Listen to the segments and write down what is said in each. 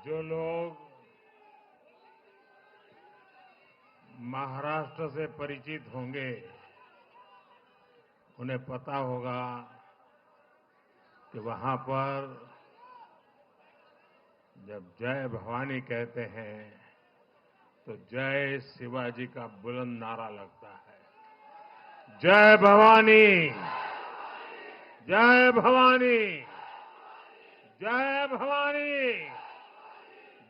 जो लोग महाराष्ट्र से परिचित होंगे उन्हें पता होगा कि वहां पर जब जय भवानी कहते हैं तो जय शिवाजी का बुलंद नारा लगता है। जय भवानी, जय भवानी, जय भवानी,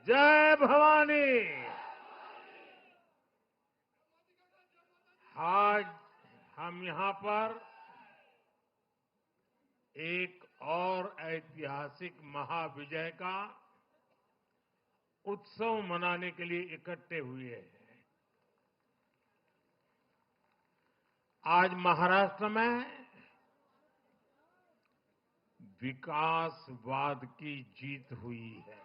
जय भवानी। आज हम यहां पर एक और ऐतिहासिक महाविजय का उत्सव मनाने के लिए इकट्ठे हुए हैं। आज महाराष्ट्र में विकासवाद की जीत हुई है।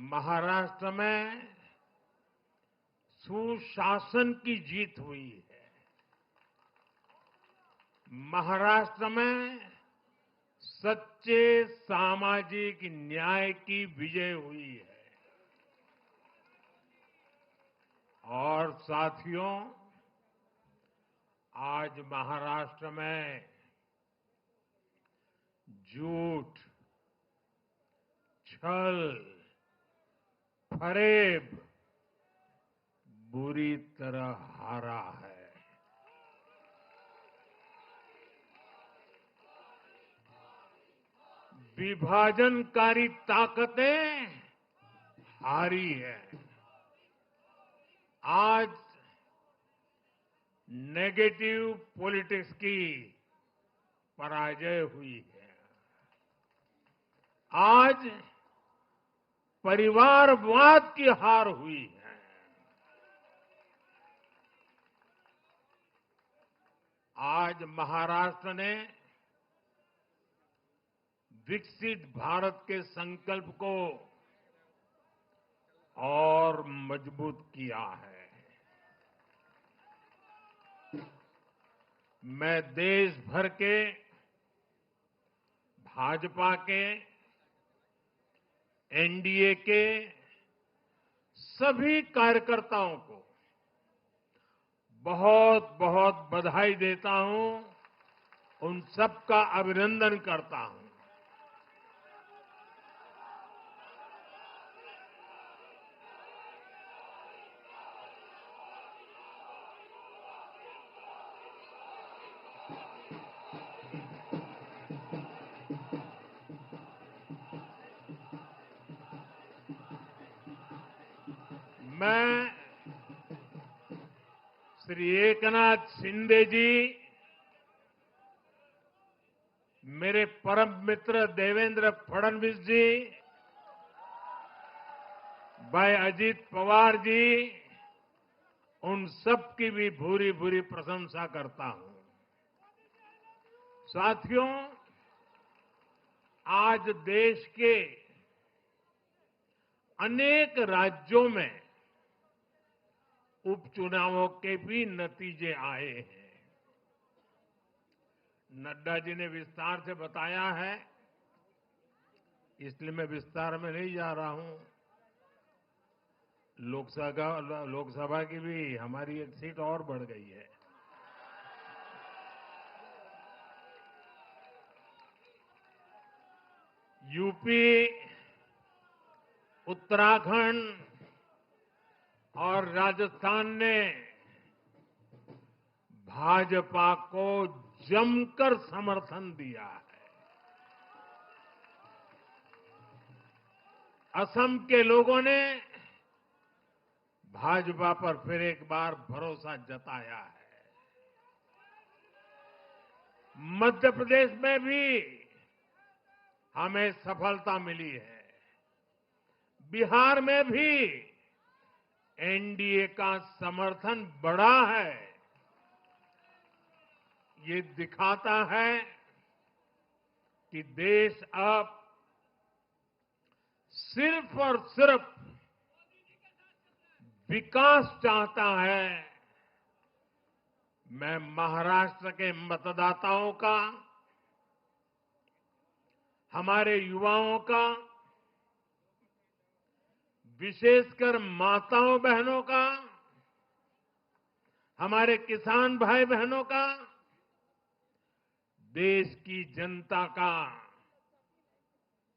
महाराष्ट्र में सुशासन की जीत हुई है। महाराष्ट्र में सच्चे सामाजिक न्याय की विजय हुई है। और साथियों, आज महाराष्ट्र में झूठ, छल, फरेब बुरी तरह हारा है। विभाजनकारी ताकतें हारी है। आज नेगेटिव पॉलिटिक्स की पराजय हुई है। आज परिवारवाद की हार हुई है। आज महाराष्ट्र ने विकसित भारत के संकल्प को और मजबूत किया है। मैं देश भर के भाजपा के, एनडीए के सभी कार्यकर्ताओं को बहुत बहुत बधाई देता हूं, उन सबका अभिनंदन करता हूं। मैं श्री एकनाथ शिंदे जी, मेरे परम मित्र देवेंद्र फडणवीस जी, भाई अजीत पवार जी, उन सब की भी भूरी भूरी प्रशंसा करता हूं। साथियों, आज देश के अनेक राज्यों में उपचुनावों के भी नतीजे आए हैं। नड्डा जी ने विस्तार से बताया है, इसलिए मैं विस्तार में नहीं जा रहा हूं। लोकसभा की भी हमारी एक सीट और बढ़ गई है। यूपी, उत्तराखंड और राजस्थान ने भाजपा को जमकर समर्थन दिया है। असम के लोगों ने भाजपा पर फिर एक बार भरोसा जताया है। मध्य प्रदेश में भी हमें सफलता मिली है। बिहार में भी एनडीए का समर्थन बढ़ा है। ये दिखाता है कि देश अब सिर्फ और सिर्फ विकास चाहता है। मैं महाराष्ट्र के मतदाताओं का हमारे युवाओं का, विशेषकर माताओं बहनों का, हमारे किसान भाई बहनों का, देश की जनता का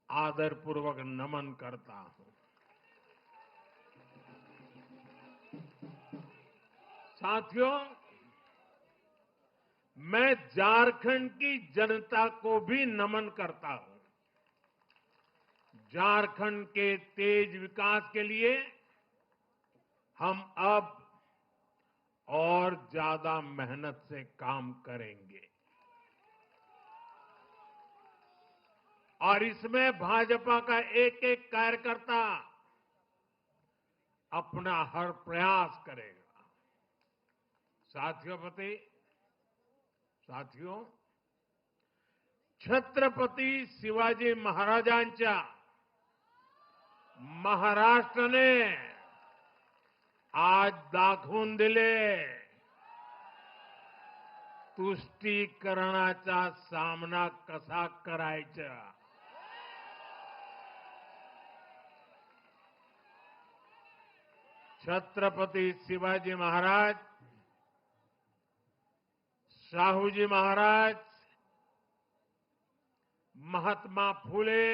आदरपूर्वक नमन करता हूं। साथियों, मैं झारखंड की जनता को भी नमन करता हूं। झारखंड के तेज विकास के लिए हम अब और ज्यादा मेहनत से काम करेंगे और इसमें भाजपा का एक एक कार्यकर्ता अपना हर प्रयास करेगा। साथियों, छत्रपती शिवाजी महाराजांच्या महाराष्ट्राने आज दाखवून दिले तुष्टीकरणाचा सामना कसा करायचा। छत्रपती शिवाजी महाराज, शाहूजी महाराज, महात्मा फुले,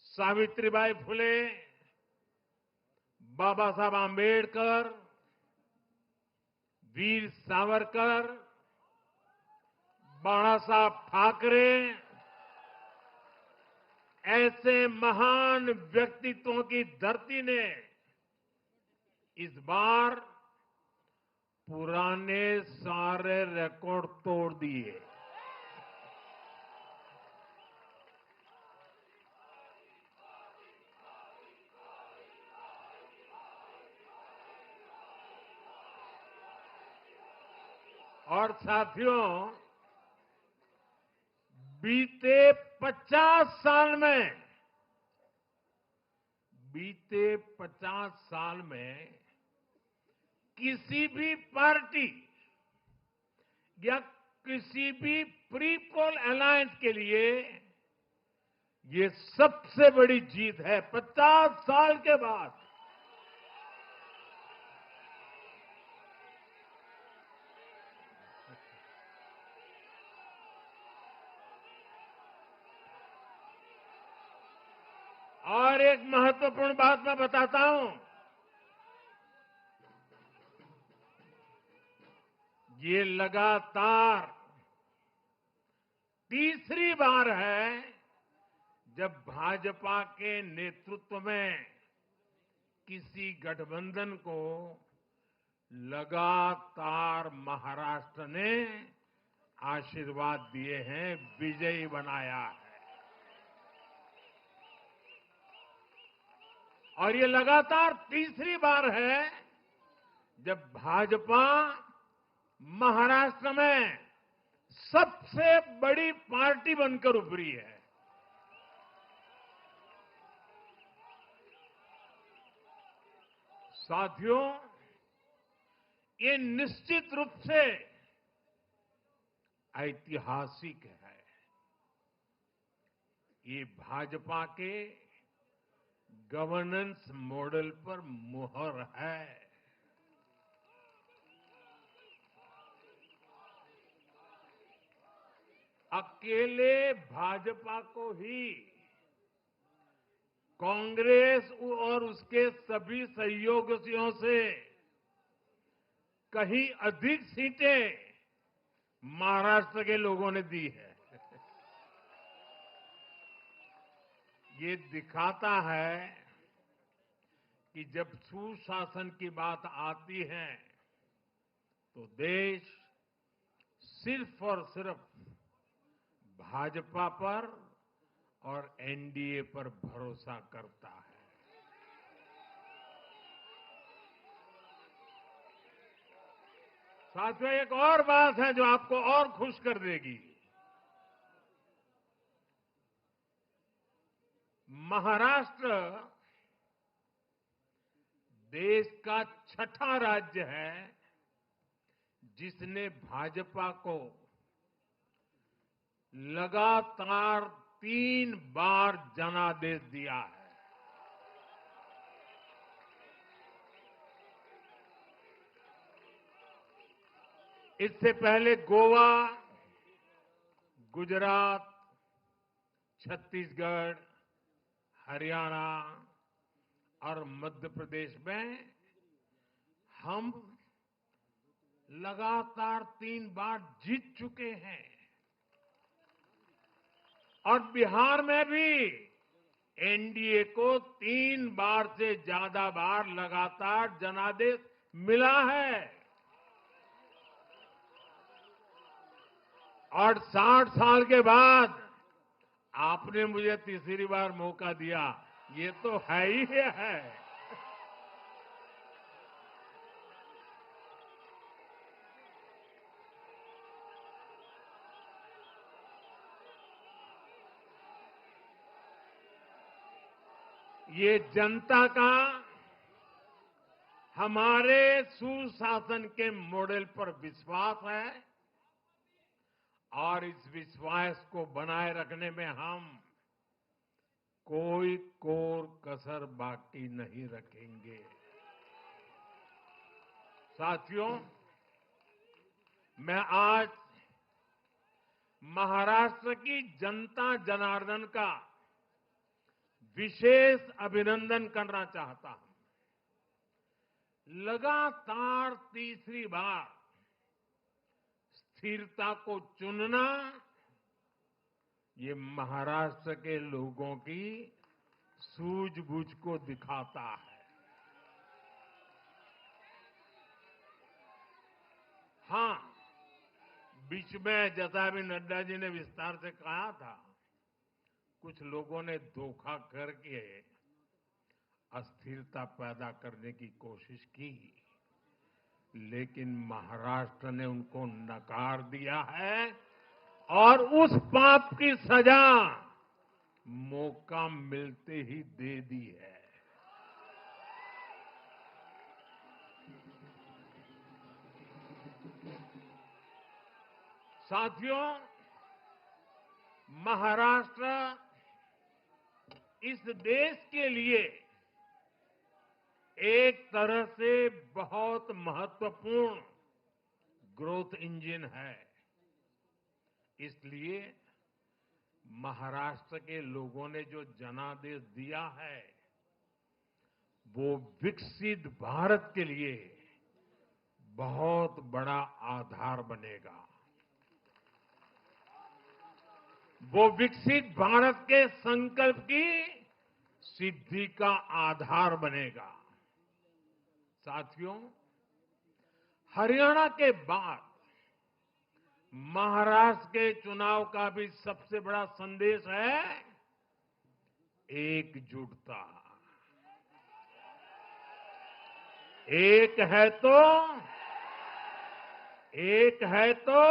सावित्रीबाई फुले, बाबा साहब आंबेडकर, वीर सावरकर, बाला साहब ठाकरे, ऐसे महान व्यक्तित्वों की धरती ने इस बार पुराने सारे रिकॉर्ड तोड़ दिए। और साथियों, बीते 50 साल में किसी भी पार्टी या किसी भी प्री पोल अलायंस के लिए ये सबसे बड़ी जीत है 50 साल के बाद। और एक महत्वपूर्ण बात मैं बताता हूं, ये लगातार तीसरी बार है जब भाजपा के नेतृत्व में किसी गठबंधन को लगातार महाराष्ट्र ने आशीर्वाद दिए हैं, विजयी बनाया है। और ये लगातार तीसरी बार है जब भाजपा महाराष्ट्र में सबसे बड़ी पार्टी बनकर उभरी है। साथियों, ये निश्चित रूप से ऐतिहासिक है। ये भाजपा के गवर्नेंस मॉडल पर मुहर है। अकेले भाजपा को ही कांग्रेस और उसके सभी सहयोगियों से कहीं अधिक सीटें महाराष्ट्र के लोगों ने दी है। ये दिखाता है कि जब सुशासन की बात आती है तो देश सिर्फ और सिर्फ भाजपा पर और एनडीए पर भरोसा करता है। साथियों, एक और बात है जो आपको और खुश कर देगी। महाराष्ट्र देश का छठा राज्य है जिसने भाजपा को लगातार 3 बार जनादेश दिया है। इससे पहले गोवा, गुजरात, छत्तीसगढ़, हरियाणा और मध्य प्रदेश में हम लगातार 3 बार जीत चुके हैं और बिहार में भी एनडीए को 3 बार से ज्यादा बार लगातार जनादेश मिला है और 60 साल के बाद आपने मुझे तीसरी बार मौका दिया, ये तो है ही है। ये जनता का हमारे सुशासन के मॉडल पर विश्वास है और इस विश्वास को बनाए रखने में हम कोई कोर कसर बाकी नहीं रखेंगे। साथियों, मैं आज महाराष्ट्र की जनता जनार्दन का विशेष अभिनंदन करना चाहता हूं। लगातार तीसरी बार स्थिरता को चुनना, ये महाराष्ट्र के लोगों की सूझबूझ को दिखाता है। हां, बीच में जैसा अभी नड्डा जी ने विस्तार से कहा था, कुछ लोगों ने धोखा करके अस्थिरता पैदा करने की कोशिश की, लेकिन महाराष्ट्र ने उनको नकार दिया है और उस पाप की सजा मौका मिलते ही दे दी है। साथियों, महाराष्ट्र इस देश के लिए एक तरह से बहुत महत्वपूर्ण ग्रोथ इंजन है। इसलिए महाराष्ट्र के लोगों ने जो जनादेश दिया है, वो विकसित भारत के लिए बहुत बड़ा आधार बनेगा। वो विकसित भारत के संकल्प की सिद्धि का आधार बनेगा। साथियों, हरियाणा के बाद महाराष्ट्र के चुनाव का भी सबसे बड़ा संदेश है एकजुटता। एक है तो एक है तो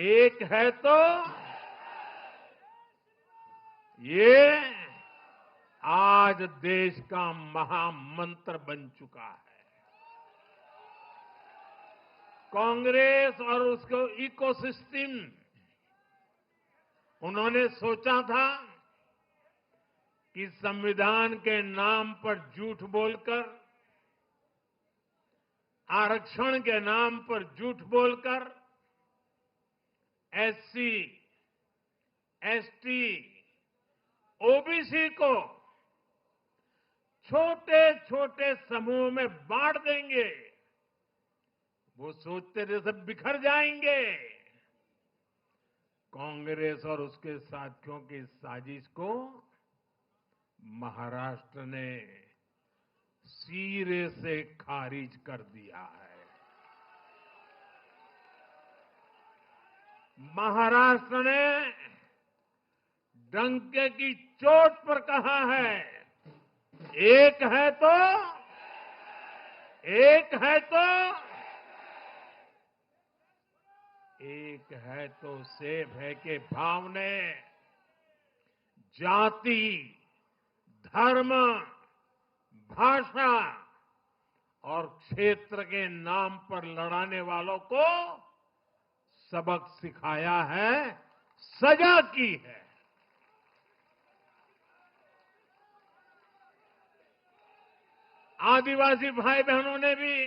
एक है तो ये आज देश का महामंत्र बन चुका है। कांग्रेस और उसको इकोसिस्टम, उन्होंने सोचा था कि संविधान के नाम पर झूठ बोलकर, आरक्षण के नाम पर झूठ बोलकर एससी, एसटी, ओबीसी को छोटे छोटे समूह में बांट देंगे। वो सोचते थे सब बिखर जाएंगे। कांग्रेस और उसके साथियों की साजिश को महाराष्ट्र ने सिरे से खारिज कर दिया है। महाराष्ट्र ने डंके की चोट पर कहा है, एक है तो एक है तो एक है तो सेब है के भाव ने जाति, धर्म, भाषा और क्षेत्र के नाम पर लड़ाने वालों को सबक सिखाया है, सजा की है। आदिवासी भाई बहनों ने भी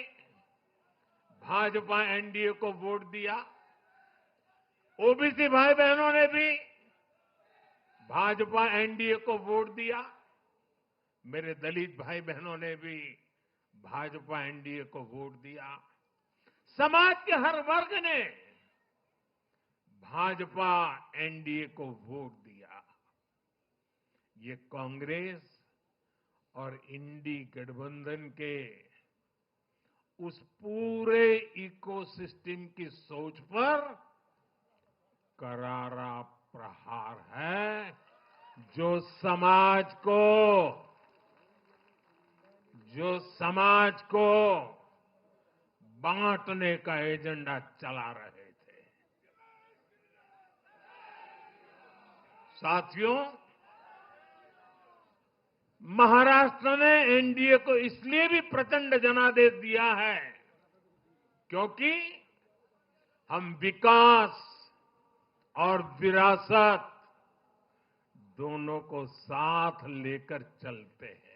भाजपा एनडीए को वोट दिया। ओबीसी भाई बहनों ने भी भाजपा एनडीए को वोट दिया। मेरे दलित भाई बहनों ने भी भाजपा एनडीए को वोट दिया। समाज के हर वर्ग ने भाजपा एनडीए को वोट दिया। ये कांग्रेस और इंडी गठबंधन के उस पूरे इकोसिस्टम की सोच पर करारा प्रहार है, जो समाज को बांटने का एजेंडा चला रहे थे। साथियों, महाराष्ट्र ने एनडीए को इसलिए भी प्रचंड जनादेश दिया है क्योंकि हम विकास और विरासत दोनों को साथ लेकर चलते हैं।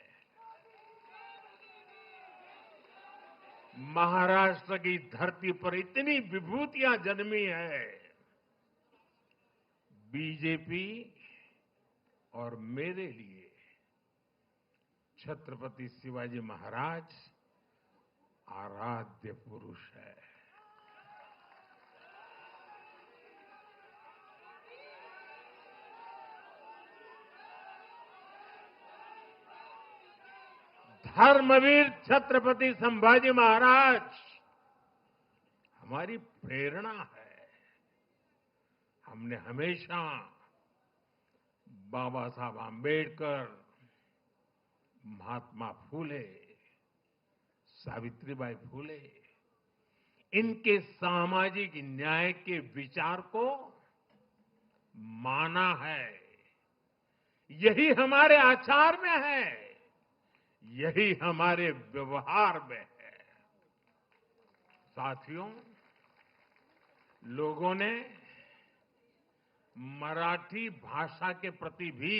महाराष्ट्र की धरती पर इतनी विभूतियां जन्मी है। बीजेपी और मेरे लिए छत्रपति शिवाजी महाराज आराध्य पुरुष है। धर्मवीर छत्रपति संभाजी महाराज हमारी प्रेरणा है। हमने हमेशा बाबा साहब आंबेडकर, महात्मा फूले, सावित्रीबाई फूले, इनके सामाजिक न्याय के विचार को माना है। यही हमारे आचार में है, यही हमारे व्यवहार में है। साथियों, लोगों ने मराठी भाषा के प्रति भी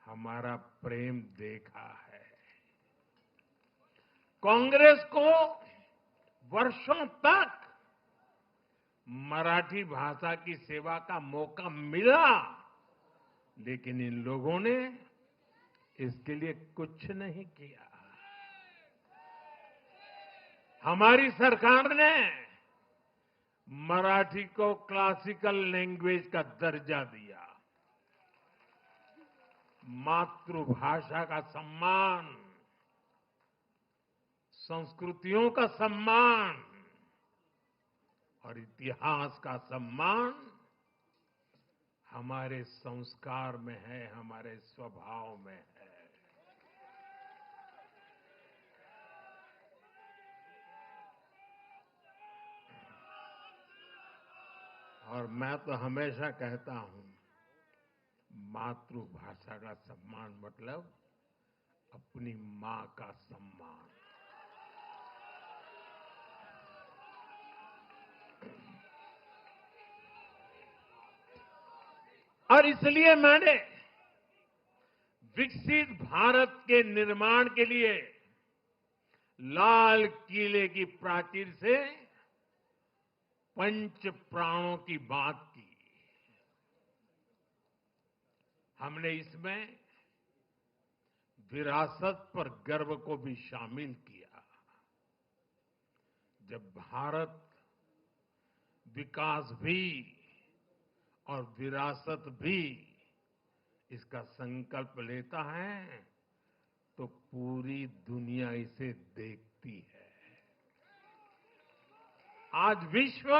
हमारा प्रेम देखा है। कांग्रेस को वर्षों तक मराठी भाषा की सेवा का मौका मिला, लेकिन इन लोगों ने इसके लिए कुछ नहीं किया। हमारी सरकार ने मराठी को क्लासिकल लैंग्वेज का दर्जा दिया। मातृभाषा का सम्मान, संस्कृतियों का सम्मान और इतिहास का सम्मान हमारे संस्कार में है, हमारे स्वभाव में है। और मैं तो हमेशा कहता हूं, मातृभाषा का सम्मान मतलब अपनी मां का सम्मान। और इसलिए मैंने विकसित भारत के निर्माण के लिए लाल किले की प्राचीर से पंच प्राणों की बात की। हमने इसमें विरासत पर गर्व को भी शामिल किया। जब भारत विकास भी और विरासत भी इसका संकल्प लेता है तो पूरी दुनिया इसे देखती है। आज विश्व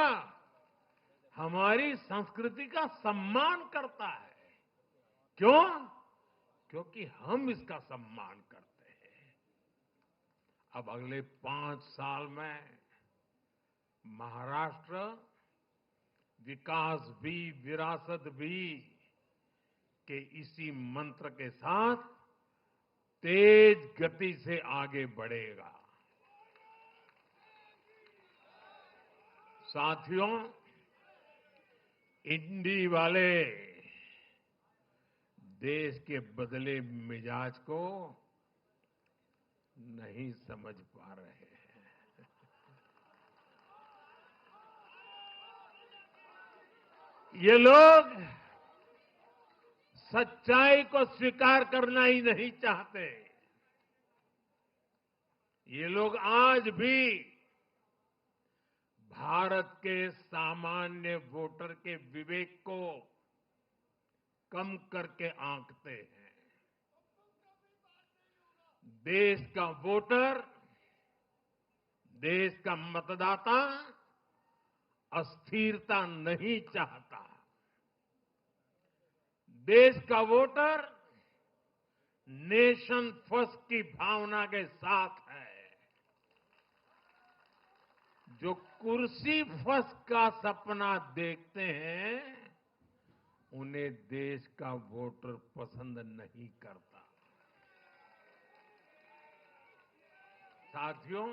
हमारी संस्कृति का सम्मान करता है। क्यों? क्योंकि हम इसका सम्मान करते हैं। अब अगले 5 साल में महाराष्ट्र विकास भी विरासत भी के इसी मंत्र के साथ तेज गति से आगे बढ़ेगा। साथियों, इंडी वाले देश के बदले मिजाज को नहीं समझ पा रहे हैं। ये लोग सच्चाई को स्वीकार करना ही नहीं चाहते। ये लोग आज भी भारत के सामान्य वोटर के विवेक को कम करके आंकते हैं। देश का वोटर, देश का मतदाता अस्थिरता नहीं चाहता। देश का वोटर नेशन फर्स्ट की भावना के साथ है। जो कुर्सी फर्स्ट का सपना देखते हैं, उन्हें देश का वोटर पसंद नहीं करता। साथियों,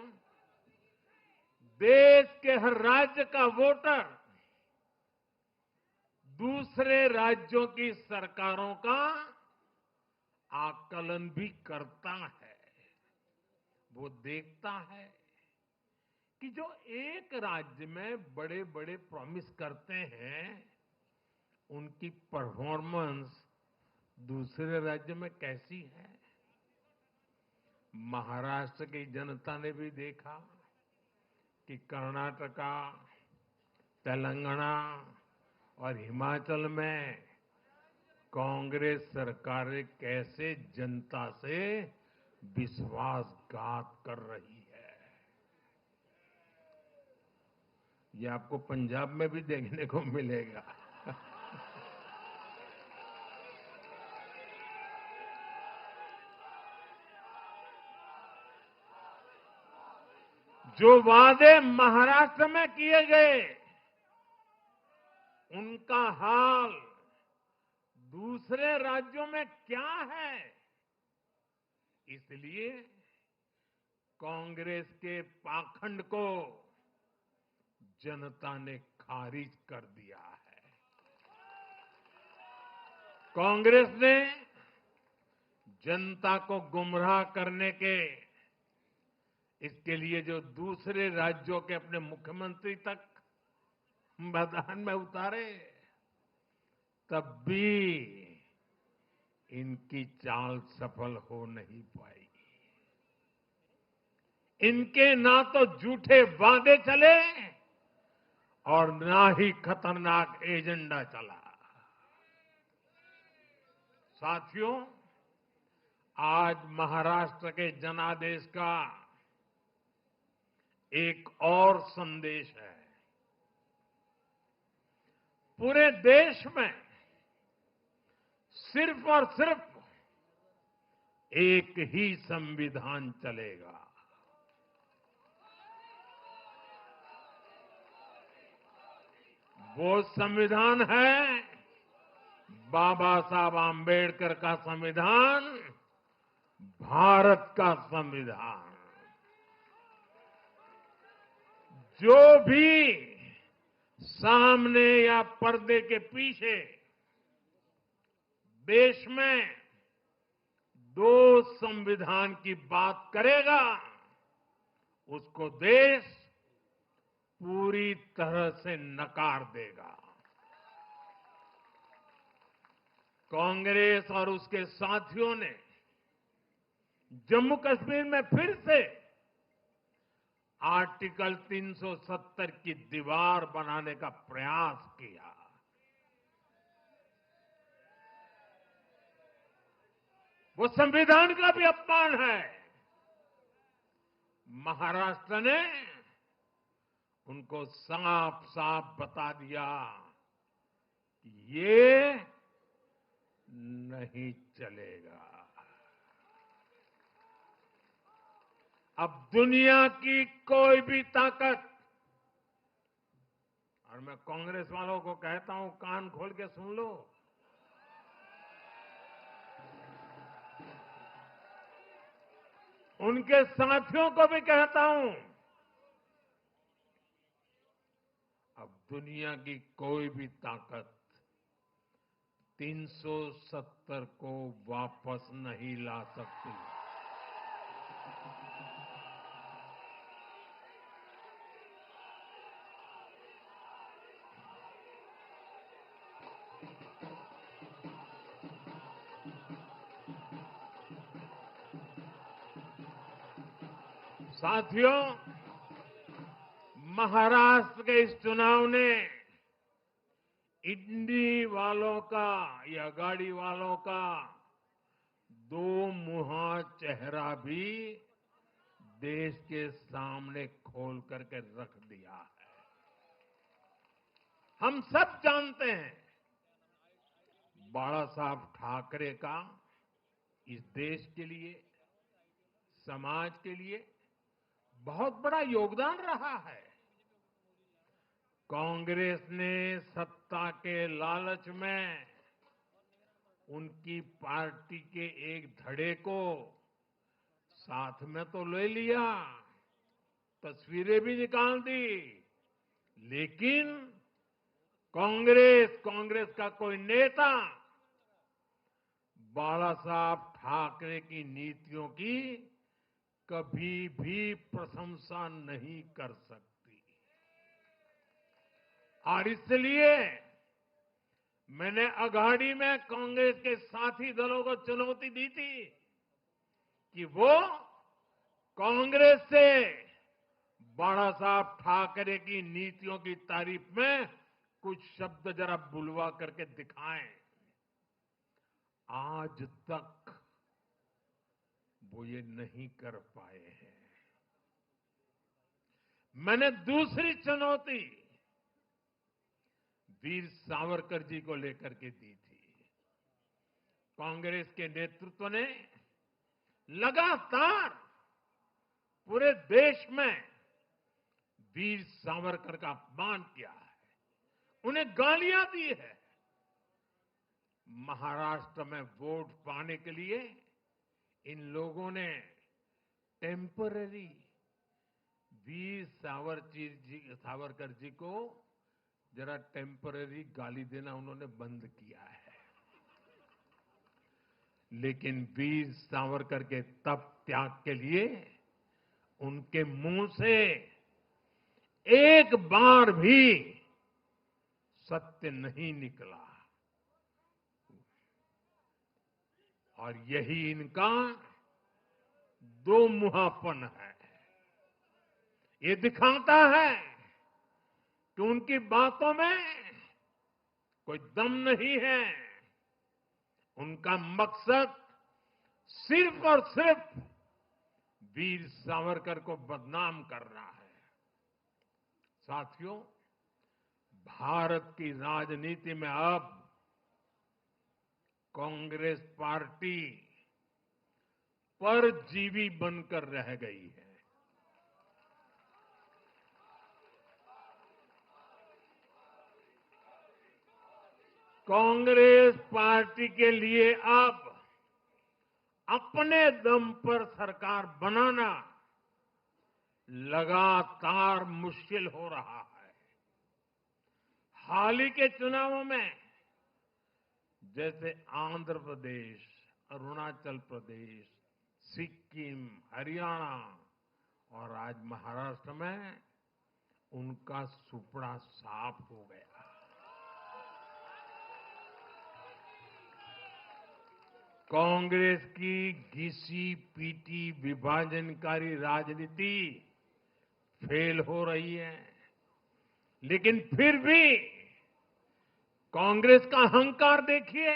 देश के हर राज्य का वोटर दूसरे राज्यों की सरकारों का आकलन भी करता है। वो देखता है कि जो एक राज्य में बड़े बड़े प्रॉमिस करते हैं, उनकी परफॉर्मेंस दूसरे राज्य में कैसी है। महाराष्ट्र की जनता ने भी देखा कि कर्नाटका, तेलंगाना और हिमाचल में कांग्रेस सरकारें कैसे जनता से विश्वासघात कर रही है। ये आपको पंजाब में भी देखने को मिलेगा। जो वादे महाराष्ट्र में किए गए, उनका हाल दूसरे राज्यों में क्या है। इसलिए कांग्रेस के पाखंड को जनता ने खारिज कर दिया है। कांग्रेस ने जनता को गुमराह करने के इसके लिए जो दूसरे राज्यों के अपने मुख्यमंत्री तक मैदान में उतारे, तब भी इनकी चाल सफल हो नहीं पाई। इनके ना तो झूठे वादे चले और ना ही खतरनाक एजेंडा चला। साथियों, आज महाराष्ट्र के जनादेश का एक और संदेश है। पूरे देश में सिर्फ और सिर्फ एक ही संविधान चलेगा। वो संविधान है बाबा साहब आम्बेडकर का संविधान, भारत का संविधान। जो भी सामने या पर्दे के पीछे देश में दो संविधान की बात करेगा, उसको देश पूरी तरह से नकार देगा। कांग्रेस और उसके साथियों ने जम्मू कश्मीर में फिर से आर्टिकल 370 की दीवार बनाने का प्रयास किया। वो संविधान का भी अपमान है। महाराष्ट्र ने उनको साफ साफ बता दिया कि ये नहीं चलेगा। अब दुनिया की कोई भी ताकत, और मैं कांग्रेस वालों को कहता हूं, कान खोल के सुन लो, उनके साथियों को भी कहता हूं, अब दुनिया की कोई भी ताकत 370 को वापस नहीं ला सकती। साथियों, महाराष्ट्र के इस चुनाव ने इंडी वालों का या गाड़ी वालों का दो मुहा चेहरा भी देश के सामने खोल करके रख दिया है। हम सब जानते हैं बाला साहब ठाकरे का इस देश के लिए, समाज के लिए बहुत बड़ा योगदान रहा है। कांग्रेस ने सत्ता के लालच में उनकी पार्टी के एक धड़े को साथ में तो ले लिया, तस्वीरें भी निकाल दी, लेकिन कांग्रेस का कोई नेता बाला साहब ठाकरे की नीतियों की कभी भी प्रशंसा नहीं कर सकती। और इसलिए मैंने अघाड़ी में कांग्रेस के साथी दलों को चुनौती दी थी कि वो कांग्रेस से बाला साहब ठाकरे की नीतियों की तारीफ में कुछ शब्द जरा बुलवा करके दिखाएं। आज तक वो ये नहीं कर पाए हैं। मैंने दूसरी चुनौती वीर सावरकर जी को लेकर के दी थी। कांग्रेस के नेतृत्व ने लगातार पूरे देश में वीर सावरकर का अपमान किया है, उन्हें गालियां दी है। महाराष्ट्र में वोट पाने के लिए इन लोगों ने टेम्पररी वीर सावरकर जी को जरा टेम्पररी गाली देना उन्होंने बंद किया है। लेकिन वीर सावरकर के तप त्याग के लिए उनके मुंह से एक बार भी सत्य नहीं निकला। और यही इनका दो मुहापन है। ये दिखाता है कि उनकी बातों में कोई दम नहीं है। उनका मकसद सिर्फ और सिर्फ वीर सावरकर को बदनाम करना है। साथियों, भारत की राजनीति में अब कांग्रेस पार्टी परजीवी बनकर रह गई है। कांग्रेस पार्टी के लिए अब अपने दम पर सरकार बनाना लगातार मुश्किल हो रहा है। हाल ही के चुनावों में जैसे आंध्र प्रदेश, अरुणाचल प्रदेश, सिक्किम, हरियाणा और आज महाराष्ट्र में उनका सुपड़ा साफ हो गया। कांग्रेस की घिसी पीटी विभाजनकारी राजनीति फेल हो रही है, लेकिन फिर भी कांग्रेस का अहंकार देखिए।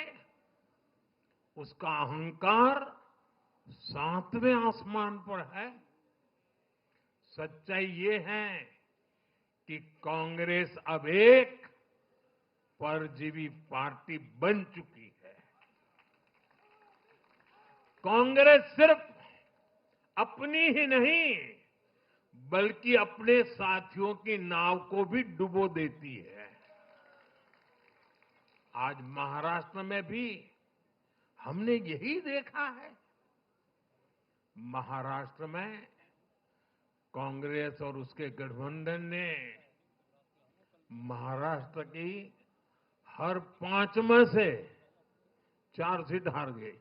उसका अहंकार 7वें आसमान पर है। सच्चाई ये है कि कांग्रेस अब एक परजीवी पार्टी बन चुकी है। कांग्रेस सिर्फ अपनी ही नहीं बल्कि अपने साथियों की नाव को भी डुबो देती है। आज महाराष्ट्र में भी हमने यही देखा है। महाराष्ट्र में कांग्रेस और उसके गठबंधन ने महाराष्ट्र की हर 5 में से 4 सीट हार गई।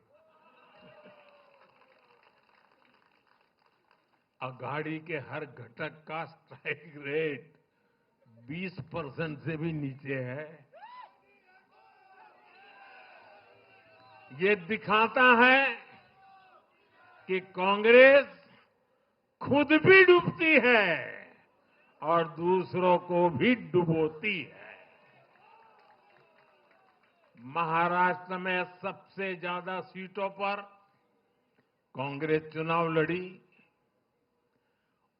अघाड़ी के हर घटक का स्ट्राइक रेट 20% से भी नीचे है। ये दिखाता है कि कांग्रेस खुद भी डूबती है और दूसरों को भी डुबोती है। महाराष्ट्र में सबसे ज्यादा सीटों पर कांग्रेस चुनाव लड़ी,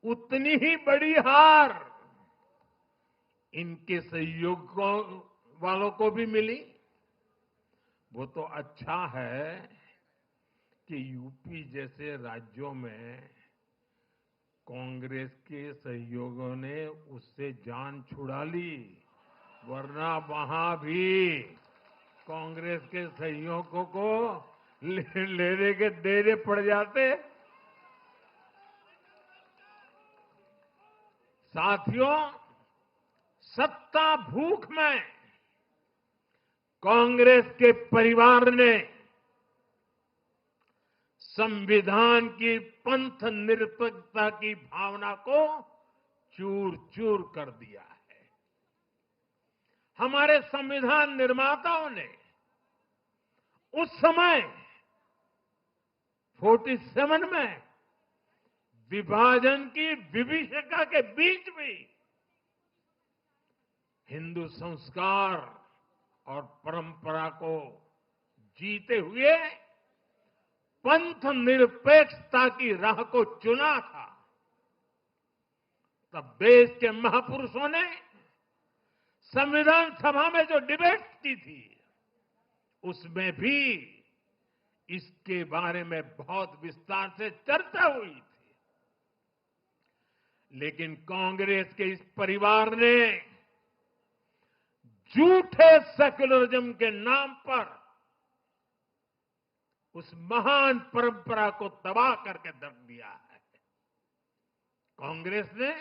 उतनी ही बड़ी हार इनके सहयोगियों वालों को भी मिली। वो तो अच्छा है कि यूपी जैसे राज्यों में कांग्रेस के सहयोगियों ने उससे जान छुड़ा ली, वरना वहां भी कांग्रेस के सहयोगियों को लेने के देने पड़ जाते। साथियों, सत्ता भूख में कांग्रेस के परिवार ने संविधान की पंथ निरपेक्षता की भावना को चूर चूर कर दिया है। हमारे संविधान निर्माताओं ने उस समय 47 में विभाजन की विभीषिका के बीच भी हिंदू संस्कार और परंपरा को जीते हुए पंथ निरपेक्षता की राह को चुना था। तब देश के महापुरुषों ने संविधान सभा में जो डिबेट की थी, उसमें भी इसके बारे में बहुत विस्तार से चर्चा हुई थी। लेकिन कांग्रेस के इस परिवार ने झूठे सेक्युलरिज्म के नाम पर उस महान परंपरा को तबाह करके रख दिया है। कांग्रेस ने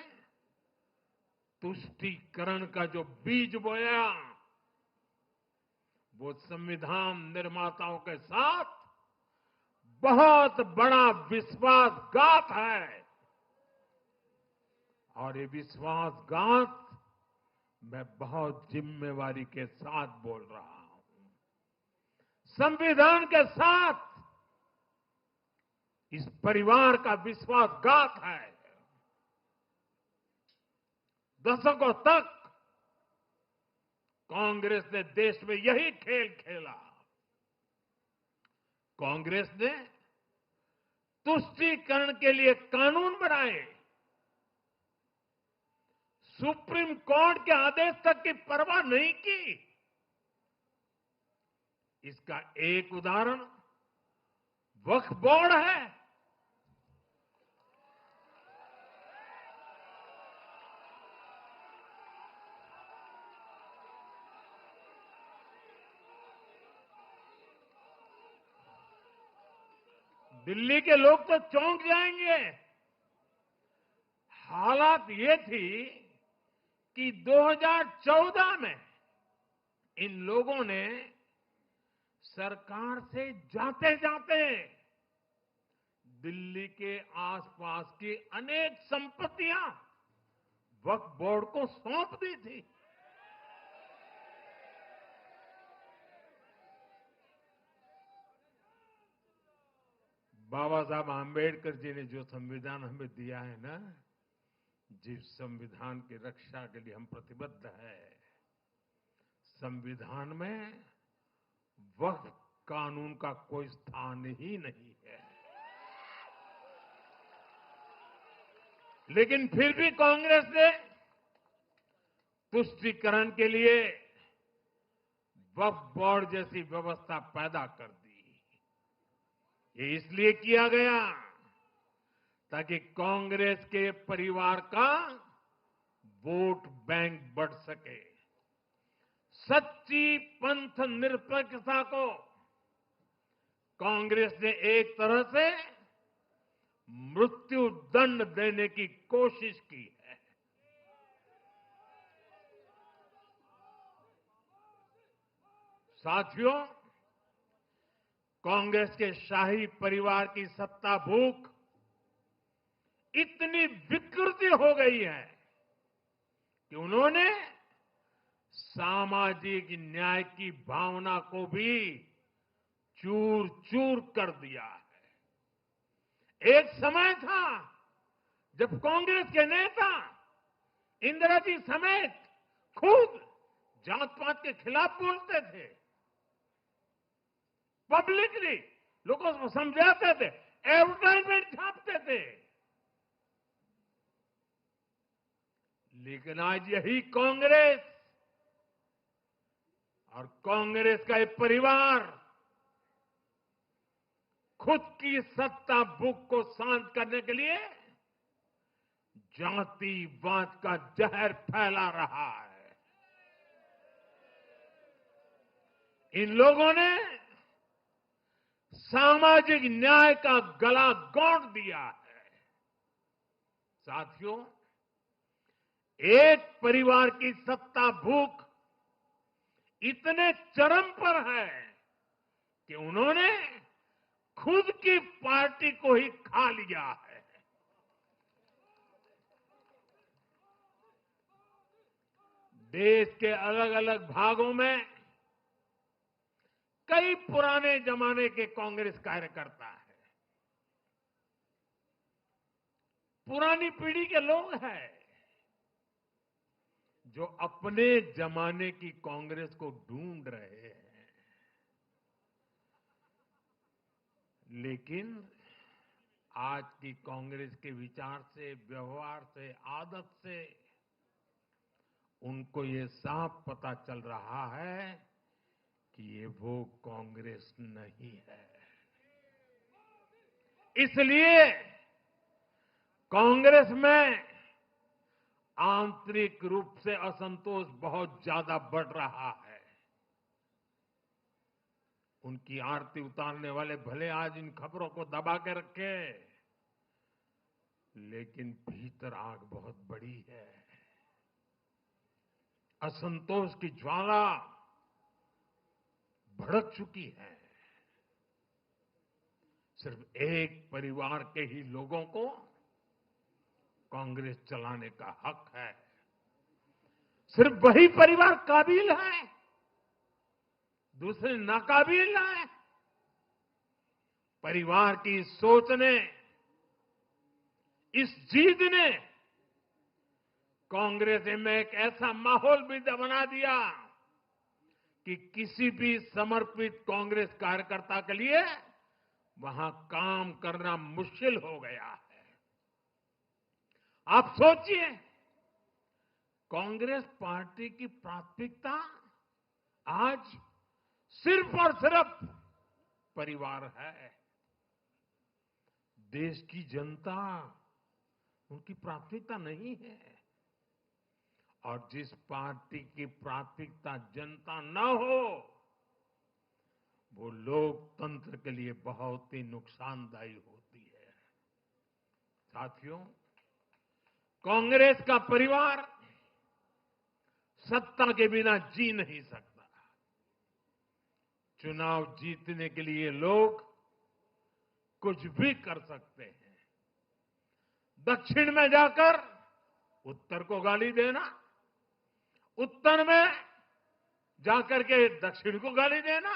तुष्टीकरण का जो बीज बोया, वो संविधान निर्माताओं के साथ बहुत बड़ा विश्वासघात है। और ये विश्वासघात मैं बहुत जिम्मेवारी के साथ बोल रहा हूं। संविधान के साथ इस परिवार का विश्वासघात है। दशकों तक कांग्रेस ने देश में यही खेल खेला। कांग्रेस ने तुष्टीकरण के लिए कानून बनाए, सुप्रीम कोर्ट के आदेश तक की परवाह नहीं की। इसका एक उदाहरण वक्फ बोर्ड है। दिल्ली के लोग तो चौंक जाएंगे। हालात ये थी कि 2014 में इन लोगों ने सरकार से जाते जाते दिल्ली के आसपास की अनेक संपत्तियां वक्फ बोर्ड को सौंप दी थी। बाबा साहब आंबेडकर जी ने जो संविधान हमें दिया है ना, जिस संविधान की रक्षा के लिए हम प्रतिबद्ध है, संविधान में वक्फ कानून का कोई स्थान ही नहीं है। लेकिन फिर भी कांग्रेस ने तुष्टीकरण के लिए वक्फ बोर्ड जैसी व्यवस्था पैदा कर दी। ये इसलिए किया गया ताकि कांग्रेस के परिवार का वोट बैंक बढ़ सके। सच्ची पंथ निरपेक्षता को कांग्रेस ने एक तरह से मृत्यु दंड देने की कोशिश की है। साथियों, कांग्रेस के शाही परिवार की सत्ता भूख इतनी विकृति हो गई है कि उन्होंने सामाजिक न्याय की भावना को भी चूर चूर कर दिया है। एक समय था जब कांग्रेस के नेता इंदिरा जी समेत खुद जात पात के खिलाफ बोलते थे, पब्लिकली लोगों को समझाते थे, एडवर्टाइजमेंट छापते थे। लेकिन आज यही कांग्रेस और कांग्रेस का एक परिवार खुद की सत्ता भूख को शांत करने के लिए जातिवाद का जहर फैला रहा है। इन लोगों ने सामाजिक न्याय का गला घोंट दिया है। साथियों, एक परिवार की सत्ता भूख इतने चरम पर है कि उन्होंने खुद की पार्टी को ही खा लिया है। देश के अलग अलग भागों में कई पुराने जमाने के कांग्रेस कार्यकर्ता हैं, पुरानी पीढ़ी के लोग हैं जो अपने जमाने की कांग्रेस को ढूंढ रहे हैं। लेकिन आज की कांग्रेस के विचार से, व्यवहार से, आदत से उनको ये साफ पता चल रहा है कि ये वो कांग्रेस नहीं है। इसलिए कांग्रेस में आंतरिक रूप से असंतोष बहुत ज्यादा बढ़ रहा है। उनकी आरती उतारने वाले भले आज इन खबरों को दबा के रखे, लेकिन भीतर आग बहुत बड़ी है। असंतोष की ज्वाला भड़क चुकी है। सिर्फ एक परिवार के ही लोगों को कांग्रेस चलाने का हक है। सिर्फ वही परिवार काबिल है, दूसरे नाकाबिल हैं। परिवार की सोच ने, इस जीत ने कांग्रेस में एक ऐसा माहौल भी बना दिया कि किसी भी समर्पित कांग्रेस कार्यकर्ता के लिए वहां काम करना मुश्किल हो गया है। आप सोचिए, कांग्रेस पार्टी की प्राथमिकता आज सिर्फ और सिर्फ परिवार है। देश की जनता उनकी प्राथमिकता नहीं है। और जिस पार्टी की प्राथमिकता जनता न हो, वो लोकतंत्र के लिए बहुत ही नुकसानदायी होती है। साथियों, कांग्रेस का परिवार सत्ता के बिना जी नहीं सकता। चुनाव जीतने के लिए लोग कुछ भी कर सकते हैं। दक्षिण में जाकर उत्तर को गाली देना, उत्तर में जाकर के दक्षिण को गाली देना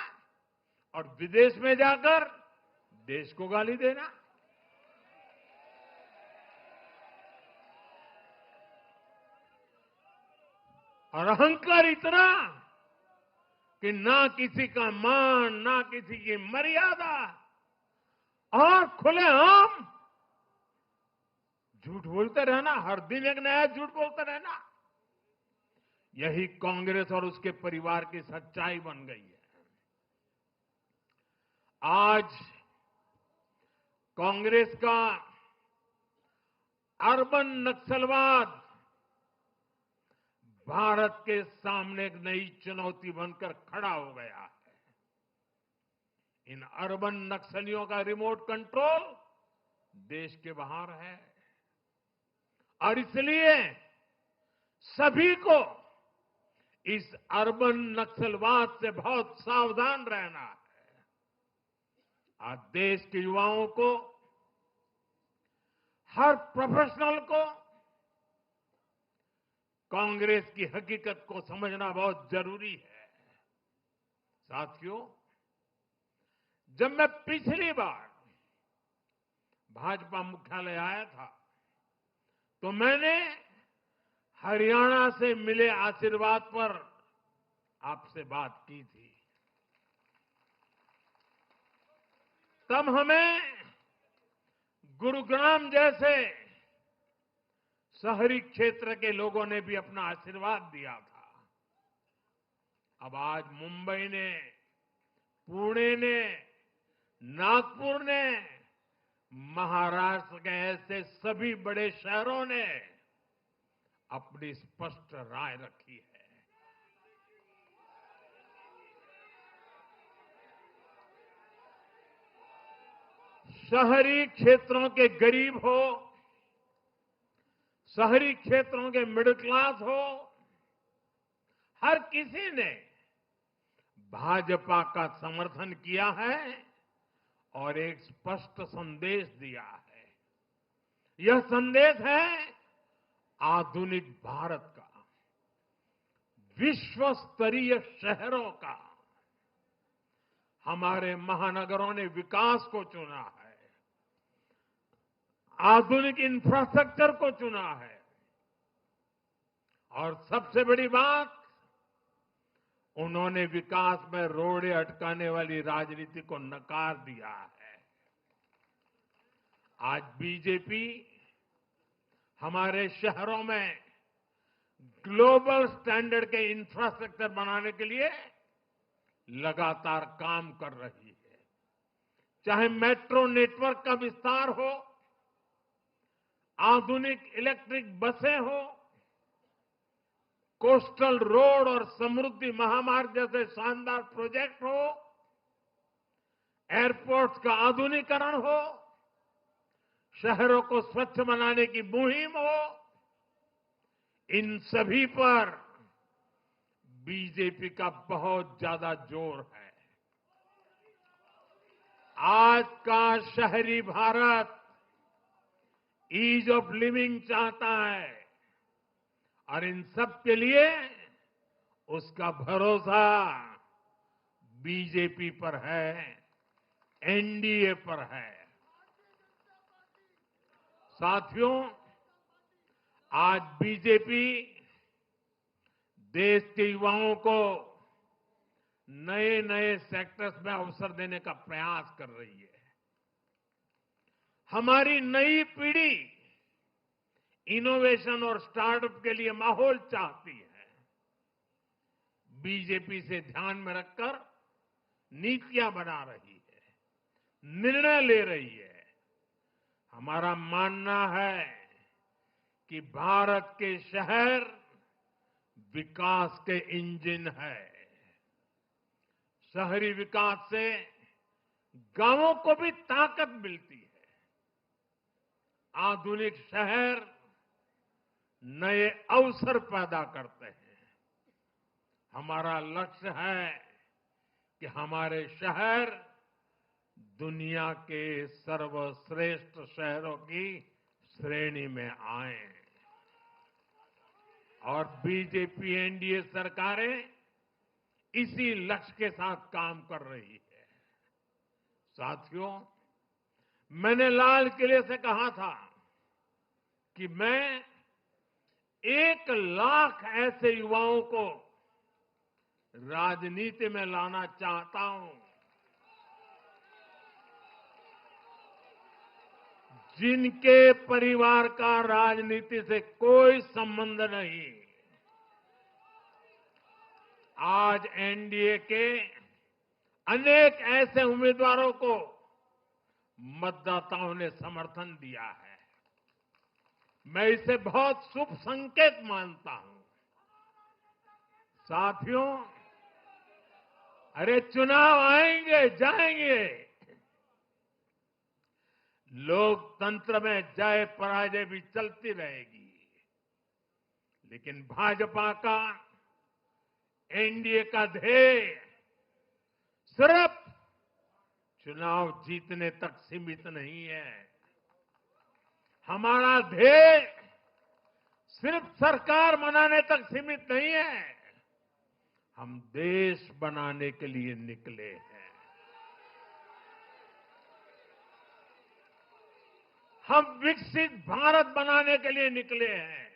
और विदेश में जाकर देश को गाली देना। और अहंकार इतना कि ना किसी का मान, ना किसी की मर्यादा, और खुलेआम झूठ बोलते रहना, हर दिन एक नया झूठ बोलते रहना। यही कांग्रेस और उसके परिवार की सच्चाई बन गई है। आज कांग्रेस का अर्बन नक्सलवाद भारत के सामने एक नई चुनौती बनकर खड़ा हो गया है। इन अर्बन नक्सलियों का रिमोट कंट्रोल देश के बाहर है और इसलिए सभी को इस अर्बन नक्सलवाद से बहुत सावधान रहना है। आज देश के युवाओं को, हर प्रोफेशनल को कांग्रेस की हकीकत को समझना बहुत जरूरी है। साथियों, जब मैं पिछली बार भाजपा मुख्यालय आया था तो मैंने हरियाणा से मिले आशीर्वाद पर आपसे बात की थी। तब हमें गुरुग्राम जैसे शहरी क्षेत्र के लोगों ने भी अपना आशीर्वाद दिया था। अब आज मुंबई ने, पुणे ने, नागपुर ने, महाराष्ट्र के ऐसे सभी बड़े शहरों ने अपनी स्पष्ट राय रखी है। शहरी क्षेत्रों के गरीब हो, शहरी क्षेत्रों के मिडिल क्लास हो, हर किसी ने भाजपा का समर्थन किया है और एक स्पष्ट संदेश दिया है। यह संदेश है आधुनिक भारत का, विश्व स्तरीय शहरों का। हमारे महानगरों ने विकास को चुना है, आधुनिक इंफ्रास्ट्रक्चर को चुना है और सबसे बड़ी बात, उन्होंने विकास में रोड़े अटकाने वाली राजनीति को नकार दिया है। आज बीजेपी हमारे शहरों में ग्लोबल स्टैंडर्ड के इंफ्रास्ट्रक्चर बनाने के लिए लगातार काम कर रही है। चाहे मेट्रो नेटवर्क का विस्तार हो, आधुनिक इलेक्ट्रिक बसें हो, कोस्टल रोड और समृद्धि महामार्ग जैसे शानदार प्रोजेक्ट हो, एयरपोर्ट्स का आधुनिकीकरण हो, शहरों को स्वच्छ बनाने की मुहिम हो, इन सभी पर बीजेपी का बहुत ज्यादा जोर है। आज का शहरी भारत ईज ऑफ लिविंग चाहता है और इन सब के लिए उसका भरोसा बीजेपी पर है, एनडीए पर है। साथियों, आज बीजेपी देश के युवाओं को नए नए सेक्टर्स में अवसर देने का प्रयास कर रही है। हमारी नई पीढ़ी इनोवेशन और स्टार्टअप के लिए माहौल चाहती है। बीजेपी से ध्यान में रखकर नीतियां बना रही है, निर्णय ले रही है। हमारा मानना है कि भारत के शहर विकास के इंजन है। शहरी विकास से गांवों को भी ताकत मिलती है। आधुनिक शहर नए अवसर पैदा करते हैं। हमारा लक्ष्य है कि हमारे शहर दुनिया के सर्वश्रेष्ठ शहरों की श्रेणी में आए और बीजेपी एनडीए सरकारें इसी लक्ष्य के साथ काम कर रही है। साथियों, मैंने लाल किले से कहा था कि मैं 1 लाख ऐसे युवाओं को राजनीति में लाना चाहता हूं जिनके परिवार का राजनीति से कोई संबंध नहीं। आज एनडीए के अनेक ऐसे उम्मीदवारों को मतदाताओं ने समर्थन दिया है। मैं इसे बहुत शुभ संकेत मानता हूं। साथियों, अरे चुनाव आएंगे जाएंगे, लोकतंत्र में जय पराजय भी चलती रहेगी, लेकिन भाजपा का एनडीए का ध्येय सिर्फ चुनाव जीतने तक सीमित नहीं है। हमारा ध्येय सिर्फ सरकार बनाने तक सीमित नहीं है। हम देश बनाने के लिए निकले हैं। हम विकसित भारत बनाने के लिए निकले हैं।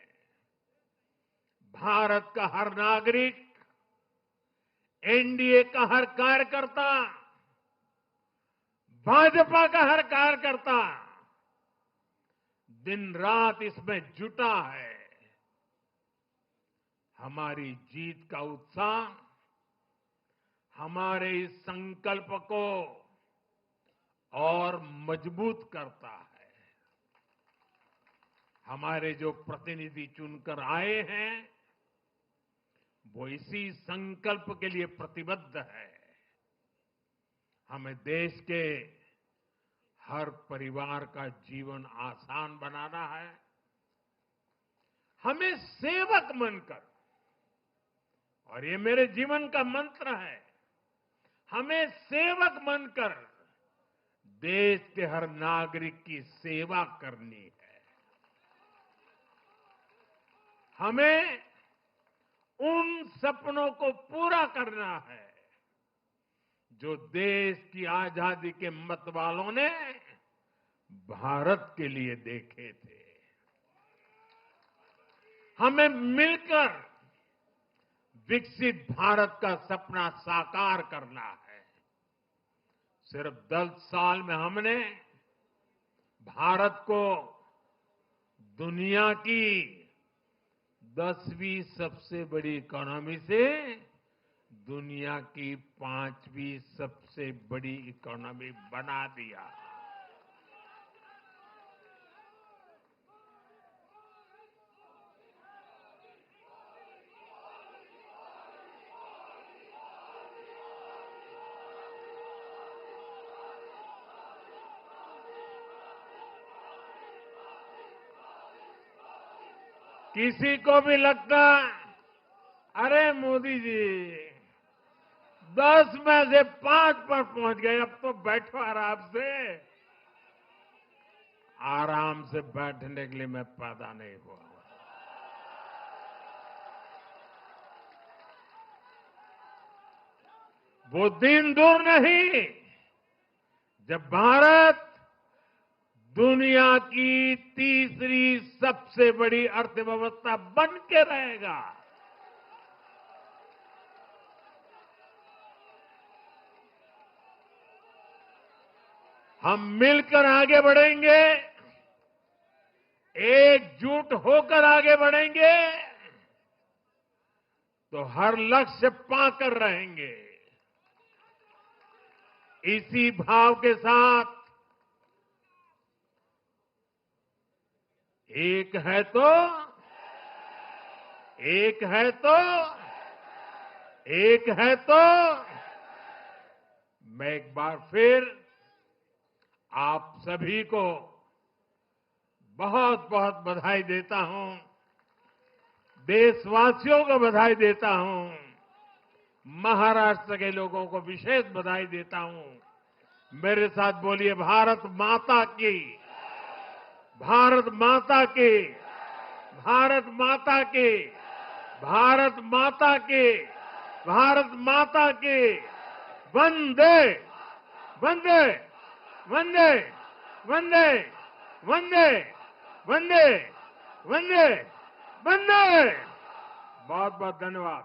भारत का हर नागरिक, एनडीए का हर कार्यकर्ता, भाजपा का हर कार्यकर्ता दिन रात इसमें जुटा है। हमारी जीत का उत्साह हमारे इस संकल्प को और मजबूत करता है। हमारे जो प्रतिनिधि चुनकर आए हैं वो इसी संकल्प के लिए प्रतिबद्ध है। हमें देश के हर परिवार का जीवन आसान बनाना है। हमें सेवक बनकर, और ये मेरे जीवन का मंत्र है, हमें सेवक बनकर देश के हर नागरिक की सेवा करनी है। हमें उन सपनों को पूरा करना है जो देश की आजादी के मत वालों ने भारत के लिए देखे थे। हमें मिलकर विकसित भारत का सपना साकार करना है। सिर्फ 10 साल में हमने भारत को दुनिया की 10वीं सबसे बड़ी इकोनॉमी से दुनिया की 5वीं सबसे बड़ी इकोनॉमी बना दिया। किसी को भी लगता, अरे मोदी जी 10 में से 5 पर पहुंच गए, अब तो बैठो आराम से। आराम से बैठने के लिए मैं पैदा नहीं हुआ। वो दिन दूर नहीं जब भारत दुनिया की तीसरी सबसे बड़ी अर्थव्यवस्था बन के रहेगा। हम मिलकर आगे बढ़ेंगे, एकजुट होकर आगे बढ़ेंगे तो हर लक्ष्य पाकर रहेंगे। इसी भाव के साथ एक है तो एक है तो एक है तो मैं एक बार फिर आप सभी को बहुत बहुत बधाई देता हूं। देशवासियों को बधाई देता हूं। महाराष्ट्र के लोगों को विशेष बधाई देता हूं। मेरे साथ बोलिए, भारत माता की, भारत माता की, भारत माता की, भारत माता की, भारत माता की। वंदे वंदे वंदे वंदे वंदे वंदे वंदे वंदे। बहुत बहुत धन्यवाद।